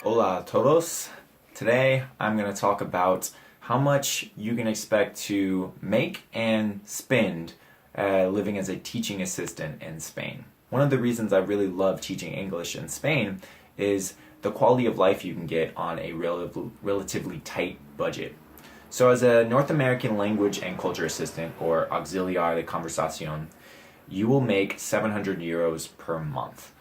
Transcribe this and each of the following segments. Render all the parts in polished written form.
Hola a todos. Today I'm going to talk about how much you can expect to make and spend living as a teaching assistant in Spain. One of the reasons I really love teaching English in Spain is the quality of life you can get on a relatively tight budget. So as a North American language and culture assistant, or Auxiliar de conversación, you will make 700 euros per month.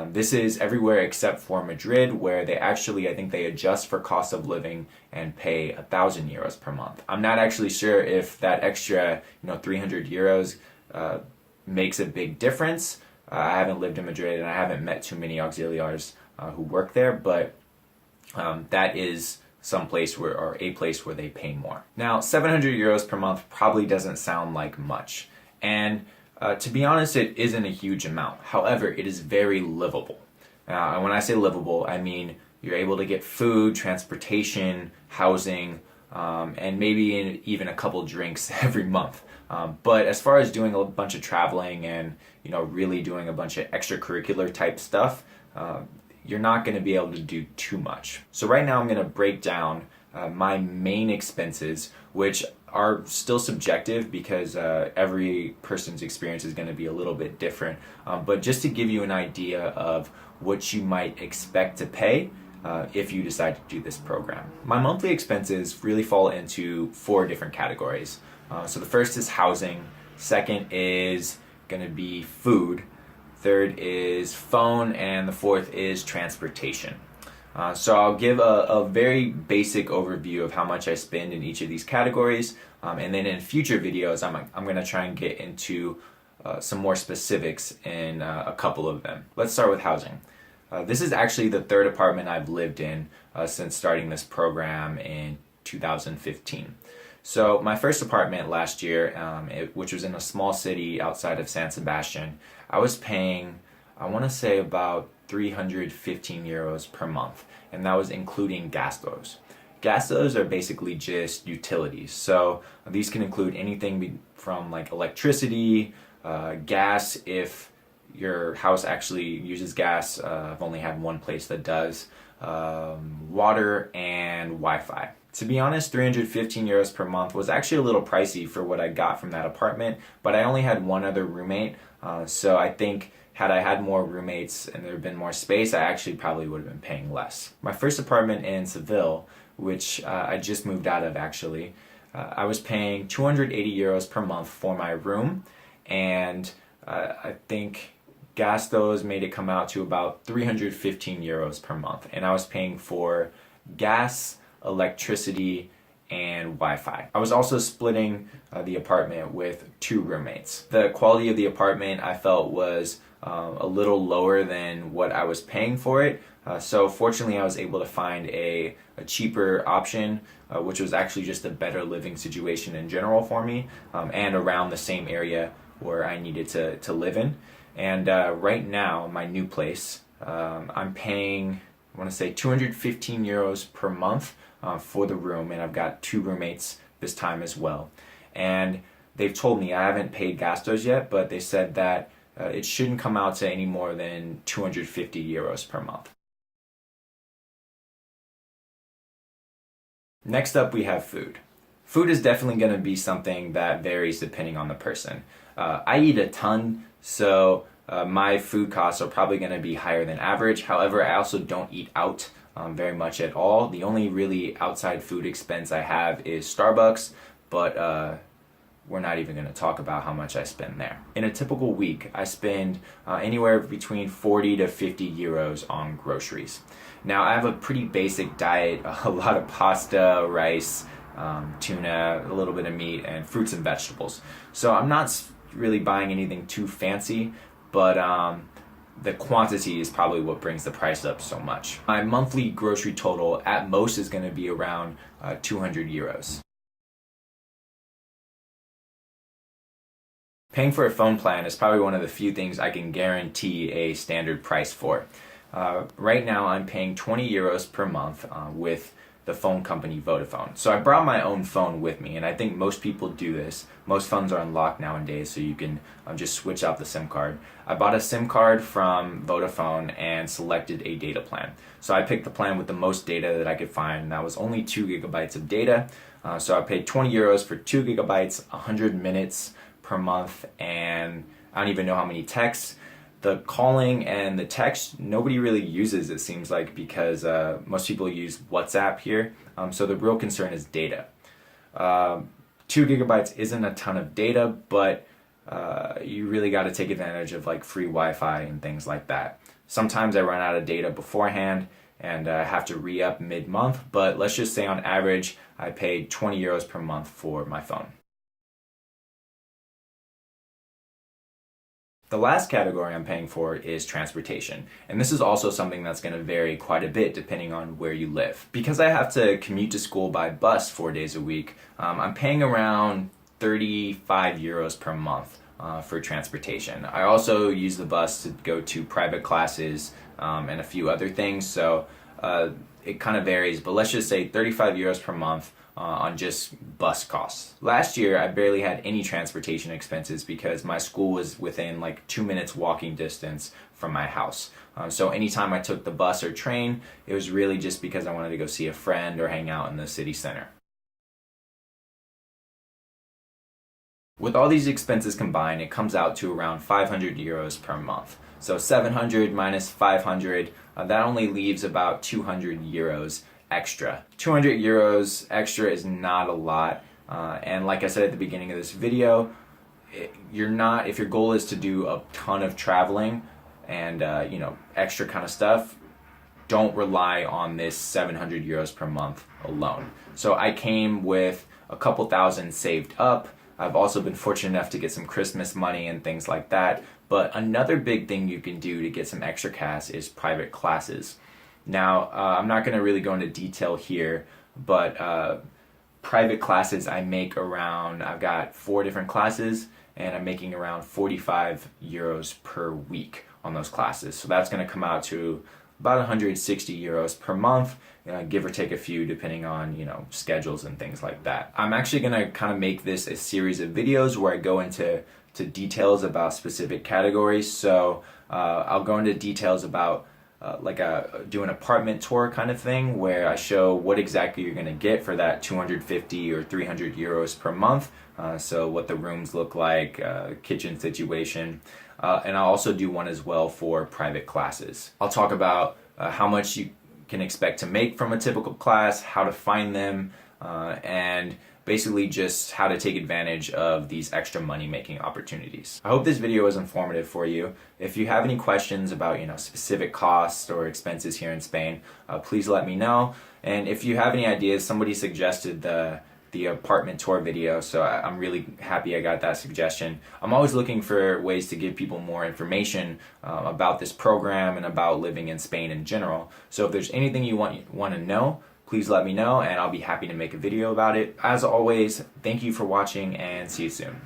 This is everywhere except for Madrid, where I think they adjust for cost of living and pay 1,000 euros per month. I'm not actually sure if that extra, 300 euros makes a big difference. I haven't lived in Madrid and I haven't met too many auxiliars who work there, but that is a place where they pay more. Now, 700 euros per month probably doesn't sound like much, and to be honest, it isn't a huge amount. However, it is very livable. And when I say livable, I mean you're able to get food, transportation, housing, and maybe even a couple drinks every month. But as far as doing a bunch of traveling and really doing a bunch of extracurricular type stuff, you're not going to be able to do too much. So right now I'm going to break down my main expenses, which are still subjective because every person's experience is going to be a little bit different. But just to give you an idea of what you might expect to pay if you decide to do this program. My monthly expenses really fall into 4 different categories. So the first is housing, second is going to be food, third is phone, and the fourth is transportation. So I'll give a very basic overview of how much I spend in each of these categories, and then in future videos I'm going to try and get into some more specifics in a couple of them. Let's start with housing. This is actually the 3rd apartment I've lived in since starting this program in 2015. So my first apartment last year, which was in a small city outside of San Sebastian, I was paying, I want to say, about 315 euros per month, and that was including gastos. Gastos are basically just utilities, so these can include anything from like electricity, gas if your house actually uses gas. I've only had one place that does, water, and Wi-Fi. To be honest, 315 euros per month was actually a little pricey for what I got from that apartment, but I only had one other roommate, so I think had I had more roommates and there had been more space, I actually probably would have been paying less. My first apartment in Seville, which I just moved out of actually, I was paying 280 euros per month for my room, and I think gastos made it come out to about 315 euros per month, and I was paying for gas, electricity, and Wi-Fi. I was also splitting the apartment with 2 roommates. The quality of the apartment I felt was a little lower than what I was paying for it, so fortunately I was able to find a cheaper option, which was actually just a better living situation in general for me, and around the same area where I needed to live in. And right now, my new place, I'm paying, I want to say, 215 euros per month for the room, and I've got 2 roommates this time as well. And they've told me, I haven't paid gastos yet, but they said that it shouldn't come out to any more than 250 euros per month. Next up, we have food. Food is definitely going to be something that varies depending on the person. I eat a ton, so my food costs are probably going to be higher than average. However, I also don't eat out very much at all. The only really outside food expense I have is Starbucks, but we're not even going to talk about how much I spend there. In a typical week, I spend anywhere between 40 to 50 euros on groceries. Now, I have a pretty basic diet, a lot of pasta, rice, tuna, a little bit of meat, and fruits and vegetables. So I'm not really buying anything too fancy, but the quantity is probably what brings the price up so much. My monthly grocery total at most is going to be around 200 euros. Paying for a phone plan is probably one of the few things I can guarantee a standard price for. Right now I'm paying 20 euros per month with the phone company Vodafone. So I brought my own phone with me, and I think most people do this. Most phones are unlocked nowadays, so you can just switch out the SIM card. I bought a SIM card from Vodafone and selected a data plan. So I picked the plan with the most data that I could find, and that was only 2 gigabytes of data. So I paid 20 euros for 2 gigabytes, 100 minutes per month, and I don't even know how many texts. The calling and the text, nobody really uses, it seems like, because most people use WhatsApp here. So the real concern is data. 2 gigabytes isn't a ton of data, but you really got to take advantage of like free Wi-Fi and things like that. Sometimes I run out of data beforehand and have to re-up mid-month, but let's just say on average I paid 20 euros per month for my phone. The last category I'm paying for is transportation, and this is also something that's going to vary quite a bit depending on where you live. Because I have to commute to school by bus 4 days a week, I'm paying around 35 euros per month for transportation. I also use the bus to go to private classes and a few other things, so it kind of varies, but let's just say 35 euros per month on just bus costs. Last year, I barely had any transportation expenses because my school was within like 2 minutes walking distance from my house. So anytime I took the bus or train, it was really just because I wanted to go see a friend or hang out in the city center. With all these expenses combined, it comes out to around 500 euros per month. So 700 minus 500, that only leaves about 200 euros extra. 200 euros extra is not a lot, and like I said at the beginning of this video, if your goal is to do a ton of traveling and extra kind of stuff, don't rely on this 700 euros per month alone. So I came with a couple thousand saved up. I've also been fortunate enough to get some Christmas money and things like that. But another big thing you can do to get some extra cash is private classes. Now, I'm not going to really go into detail here, but private classes I've got 4 different classes, and I'm making around 45 euros per week on those classes. So that's going to come out to about 160 euros per month, give or take a few depending on schedules and things like that. I'm actually going to kind of make this a series of videos where I go into details about specific categories. So I'll go into details about do an apartment tour kind of thing where I show what exactly you're going to get for that 250 or 300 euros per month. So what the rooms look like, kitchen situation. And I'll also do one as well for private classes. I'll talk about how much you can expect to make from a typical class, how to find them, and basically just how to take advantage of these extra money-making opportunities. I hope this video was informative for you. If you have any questions about specific costs or expenses here in Spain, please let me know. And if you have any ideas, somebody suggested the apartment tour video, so I'm really happy I got that suggestion. I'm always looking for ways to give people more information about this program and about living in Spain in general. So if there's anything you want to know, please let me know and I'll be happy to make a video about it. As always, thank you for watching and see you soon.